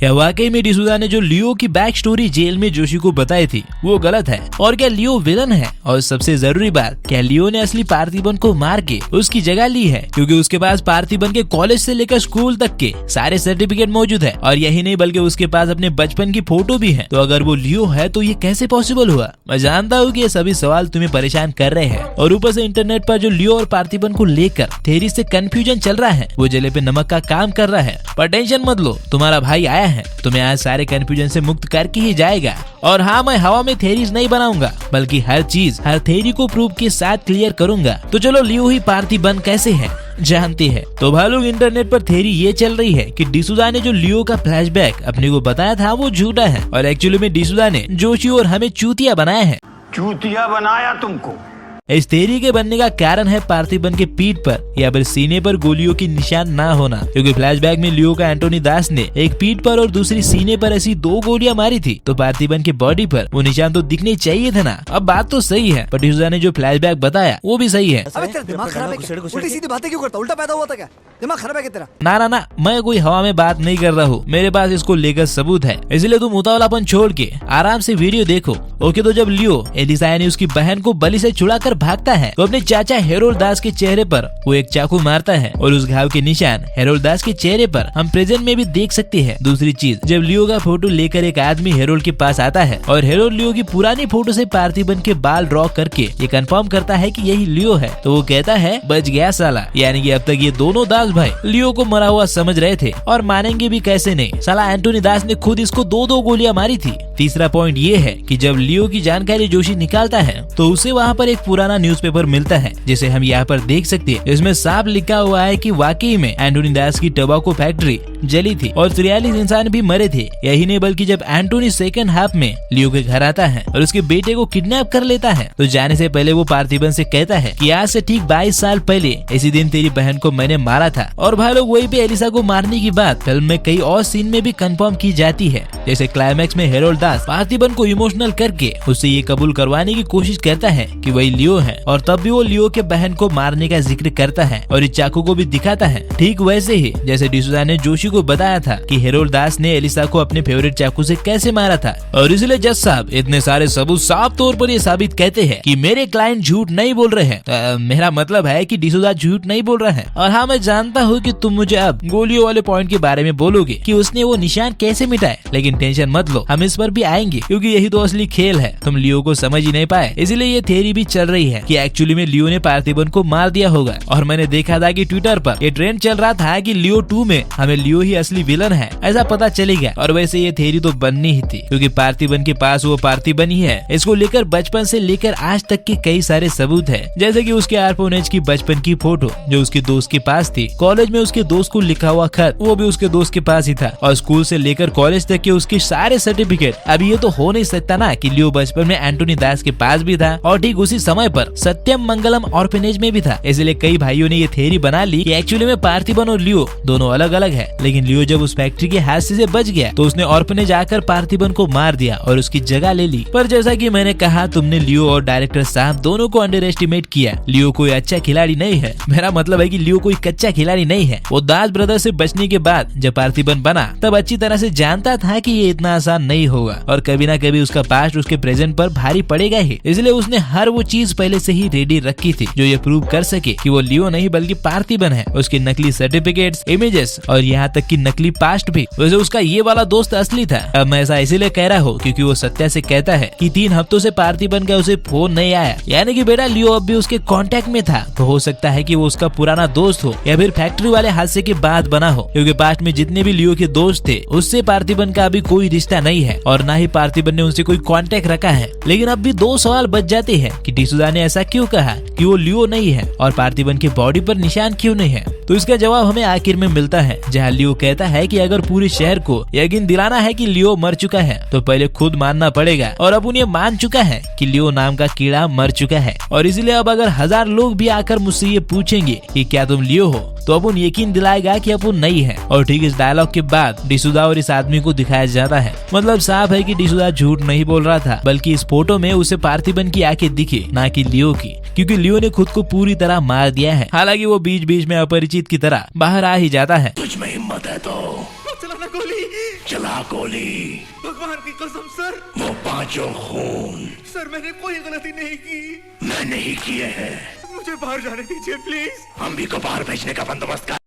क्या वाकई में डिसूजा ने जो लियो की बैक स्टोरी जेल में जोशी को बताई थी वो गलत है, और क्या लियो विलन है? और सबसे जरूरी बात, क्या लियो ने असली पार्थिबन को मार के उसकी जगह ली है? क्योंकि उसके पास पार्थिबन के कॉलेज से लेकर स्कूल तक के सारे सर्टिफिकेट मौजूद है, और यही नहीं बल्कि उसके पास अपने बचपन की फोटो भी है। तो अगर वो लियो है तो ये कैसे पॉसिबल हुआ? मैं जानता हूँ कि ये सभी सवाल तुम्हें परेशान कर रहे हैं, और ऊपर से इंटरनेट पर जो लियो और पार्थिबन को लेकर थेरी से कंफ्यूजन चल रहा है वो जले पे नमक का काम कर रहा है। पर टेंशन मत लो, तुम्हारा भाई आया है, तुम्हें आज सारे कंफ्यूजन से मुक्त करके ही जाएगा। और हाँ, मैं हवा में थेरीज नहीं बनाऊंगा, बल्कि हर चीज हर थेरी को प्रूफ के साथ क्लियर करूंगा। तो चलो लियो ही पार्थिबन कैसे है जानते हैं। तो भाई लोग, इंटरनेट पर थेरी ये चल रही है कि डिसूजा ने जो लियो का फ्लैशबैक अपने को बताया था वो झूठा है, और एक्चुअली में डिसूजा ने जोशी और हमें चूतिया बनाया है। चूतिया बनाया तुमको। इस थेरी के बनने का कारण है पार्थिबन के पीठ पर या फिर सीने पर गोलियों की निशान ना होना, क्योंकि फ्लैशबैक में लियो का एंटोनी दास ने एक पीठ पर और दूसरी सीने पर ऐसी 2 गोलियां मारी थी, तो पार्थिबन के बॉडी पर वो निशान तो दिखने चाहिए थे ना। अब बात तो सही है, पर डिसूजा ने जो फ्लैशबैक बताया वो भी सही है। अबे तेरा दिमाग खराब है क्या? उल्टी सीधी बातें क्यों करता? उल्टा पैदा हुआ था क्या? दिमाग खराब है क्या तेरा? ना, मैं कोई हवा में बात नहीं कर रहा हूँ, मेरे पास इसको लेकर सबूत है, इसलिए तुम उतावलापन छोड़ के आराम से वीडियो देखो। ओके, तो जब लियो एलिसा यानी उसकी बहन को बलि से छुड़ाकर भागता है तो अपने चाचा हेरोल्ड दास के चेहरे पर वो एक चाकू मारता है, और उस घाव के निशान हेरोल्ड दास के चेहरे पर हम प्रेजेंट में भी देख सकते हैं। दूसरी चीज, जब लियो का फोटो लेकर एक आदमी हेरोल्ड के पास आता है और हेरोल्ड लियो की पुरानी फोटो से पार्थिबन के बाल ड्रॉ करके ये कंफर्म करता है कि यही लियो है, तो वो कहता है बच गया साला, यानी कि अब तक ये दोनों दास भाई लियो को मरा हुआ समझ रहे थे, और मानेंगे भी कैसे नहीं, साला एंटोनी दास ने खुद इसको 2 गोलियां मारी थी। तीसरा पॉइंट ये है कि जब लियो की जानकारी जोशी निकालता है तो उसे वहाँ पर एक पुराना न्यूज़पेपर मिलता है, जिसे हम यहाँ पर देख सकते हैं। इसमें साफ लिखा हुआ है कि वाकई में एंटोनी दास की टबाको फैक्ट्री जली थी और 43 इंसान भी मरे थे। यही नहीं बल्कि जब एंटोनी सेकंड हाफ में लियो के घर आता है और उसके बेटे को किडनैप कर लेता है, तो जाने से पहले वो पार्थिबन से कहता है कि आज से ठीक 22 साल पहले इसी दिन तेरी बहन को मैंने मारा था। और भाई लोग, वही पे एलिसा को मारने की बात फिल्म में कई और सीन में भी कंफर्म की जाती है, जैसे क्लाइमैक्स में हेरोल्ड दास पार्थिबन को इमोशनल करके उससे ये कबूल करवाने की कोशिश करता है कि वही लियो है, और तब भी वो लियो के बहन को मारने का जिक्र करता है और इस चाकू को भी दिखाता है, ठीक वैसे ही जैसे डिसूजा ने जोशी को बताया था कि हेरोल्ड दास ने एलिसा को अपने फेवरेट चाकू से कैसे मारा था। और इसलिए जज साहब इतने सारे सबूत साफ तौर पर ये साबित कहते हैं कि मेरे क्लाइंट झूठ नहीं बोल रहे हैं। मेरा मतलब है कि डिसूजा झूठ नहीं बोल रहा है। और हाँ, मैं जानता हूँ कि तुम मुझे अब गोलियों वाले पॉइंट के बारे में बोलोगे कि उसने वो निशान कैसे मिटाए, लेकिन टेंशन मत लो, हम इस पर भी आएंगे, क्योंकि यही तो असली खेल है। तुम लियो को समझ ही नहीं पाए, इसलिए ये थ्योरी भी चल रही है कि एक्चुअली में लियो ने पार्थिबन को मार दिया होगा। और मैंने देखा था कि ट्विटर पर ये ट्रेंड चल रहा था कि लियो 2 में हमें लियो ही असली विलन है, ऐसा पता चलेगा। और वैसे ये थ्योरी तो बननी ही थी, क्योंकि पार्थिबन के पास वो पार्थिबन ही है। इसको लेकर बचपन से लेकर आज तक के कई सारे सबूत है, जैसे कि उसके आर्फोनेज की बचपन की फोटो जो उसके दोस्त के पास थी, कॉलेज में उसके दोस्त को लिखा हुआ खत वो भी उसके दोस्त के पास ही था, और स्कूल से लेकर कॉलेज तक के उसके सारे सर्टिफिकेट। अब ये तो हो नहीं सकता ना कि लियो बचपन में एंटोनी दास के पास भी था और ठीक उसी समय पर सत्यम मंगलम ऑर्फनेज में भी था। इसलिए कई भाइयों ने ये थ्योरी बना ली कि एक्चुअली में पार्थिबन और लियो दोनों अलग अलग है, लेकिन लियो जब उस फैक्ट्री के हादसे से बच गया तो उसने ऑर्फनेज आकर पार्थिबन को मार दिया और उसकी जगह ले ली। पर जैसा कि मैंने कहा, तुमने लियो और डायरेक्टर साहब दोनों को अंडर एस्टिमेट किया। लियो कोई अच्छा खिलाड़ी नहीं है, मेरा मतलब है कि लियो कोई कच्चा खिलाड़ी नहीं है। वो दास ब्रदर से बचने के बाद जब पार्थिबन बना तब अच्छी तरह से जानता था कि ये इतना आसान नहीं होगा और कभी ना कभी उसका पास्ट उसके प्रेजेंट पर भारी पड़ेगा ही। इसलिए उसने हर वो चीज पहले से ही रेडी रखी थी जो ये प्रूव कर सके कि वो लियो नहीं बल्कि पार्थिबन है। उसके नकली सर्टिफिकेट्स, इमेजेस और यहाँ तक कि नकली पास्ट भी। वैसे उसका ये वाला दोस्त असली था। अब मैं ऐसा इसीलिए कह रहा हूँ क्योंकि वो सत्या से कहता है कि 3 हफ्तों से पार्थिबन का उसे फोन नहीं आया, यानी कि बेटा लियो अब भी उसके कांटेक्ट में था। तो हो सकता है कि वो उसका पुराना दोस्त हो या फिर फैक्ट्री वाले हादसे के बाद बना हो, क्योंकि पास्ट में जितने भी लियो के दोस्त थे उससे पार्थिबन का अभी कोई रिश्ता नहीं है और ना ही पार्थिबन ने उनसे कोई कांटेक्ट रखा है। लेकिन अब भी 2 सवाल बच जाते हैं कि डिसूजा ने ऐसा क्यों कहा कि वो लियो नहीं है और पार्थिबन के बॉडी पर निशान क्यों नहीं है। तो इसका जवाब हमें आखिर में मिलता है, जहाँ लियो कहता है कि अगर पूरे शहर को यकीन दिलाना है कि लियो मर चुका है तो पहले खुद मानना पड़ेगा। और अब उन्हें मान चुका है कि लियो नाम का कीड़ा मर चुका है, और इसलिए अब अगर 1000 लोग भी आकर मुझसे ये पूछेंगे कि क्या तुम लियो हो, तो अपुन यकीन दिलाएगा कि अपुन नहीं है। और ठीक इस डायलॉग के बाद डिसूजा और इस आदमी को दिखाया जाता है। मतलब साफ है कि डिसूजा झूठ नहीं बोल रहा था, बल्कि इस फोटो में उसे पार्थिबन की आंखें दिखी, ना कि लियो की, क्योंकि लियो ने खुद को पूरी तरह मार दिया है। हालांकि वो बीच बीच में अपरिचित की तरह बाहर आ ही जाता है। तुझ में हिम्मत है तो चला ना गोली, चला। चला गोली। भगवान की कसम सर, वो पांचों खून सर मैंने कोई गलती नहीं की। मैंने ही किए हैं। मुझे बाहर जाने दीजिए प्लीज। हम भी को बाहर भेजने का बंदोबस्त कर।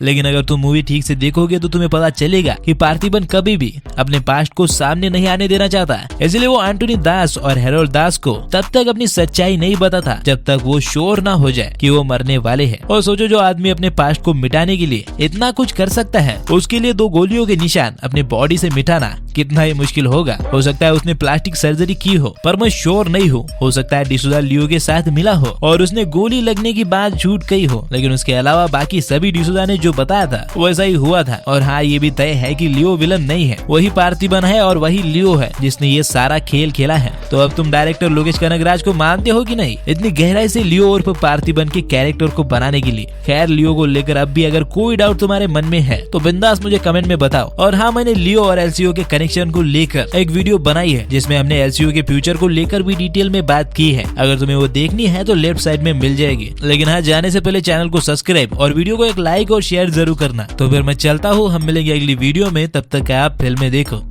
लेकिन अगर तुम मूवी ठीक से देखोगे तो तुम्हें पता चलेगा कि पार्थिबन कभी भी अपने पास्ट को सामने नहीं आने देना चाहता, इसलिए वो एंटोनी दास और हेरोल्ड दास को तब तक अपनी सच्चाई नहीं बताता जब तक वो श्योर ना हो जाए कि वो मरने वाले हैं। और सोचो, जो आदमी अपने पास्ट को मिटाने के लिए इतना कुछ कर सकता है, उसके लिए 2 गोलियों के निशान अपने बॉडी से मिटाना कितना ही मुश्किल होगा। हो सकता है उसने प्लास्टिक सर्जरी की हो, पर मैं श्योर नहीं हूँ। हो सकता है डिसूजा लियो के साथ मिला हो और उसने गोली लगने की बात झूठ कही हो, लेकिन उसके अलावा बाकी सभी डिसूजा ने जो बताया था वैसा ही हुआ था। और हाँ, ये भी तय है कि लियो विलन नहीं है, वही पार्थिबन है और वही लियो है जिसने ये सारा खेल खेला है। तो अब तुम डायरेक्टर लोकेश कनगराज को मानते हो कि नहीं, इतनी गहराई से लियो और पार्थिबन के कैरेक्टर को बनाने के लिए? खैर, लियो को लेकर अब भी अगर कोई डाउट तुम्हारे मन में है तो बिंदास मुझे कमेंट में बताओ। और हाँ, मैंने लियो और एलसीओ के कनेक्शन को लेकर एक वीडियो बनाई है जिसमें हमने एलसीओ के फ्यूचर को लेकर भी डिटेल में बात की है। अगर तुम्हें वो देखनी है तो लेफ्ट साइड में मिल जाएगी। लेकिन हाँ, जाने से पहले चैनल को सब्सक्राइब और वीडियो को एक लाइक और शेयर जरूर करना। तो फिर मैं चलता हूँ, हम मिलेंगे अगली वीडियो में, तब तक आप फिल्में देखो।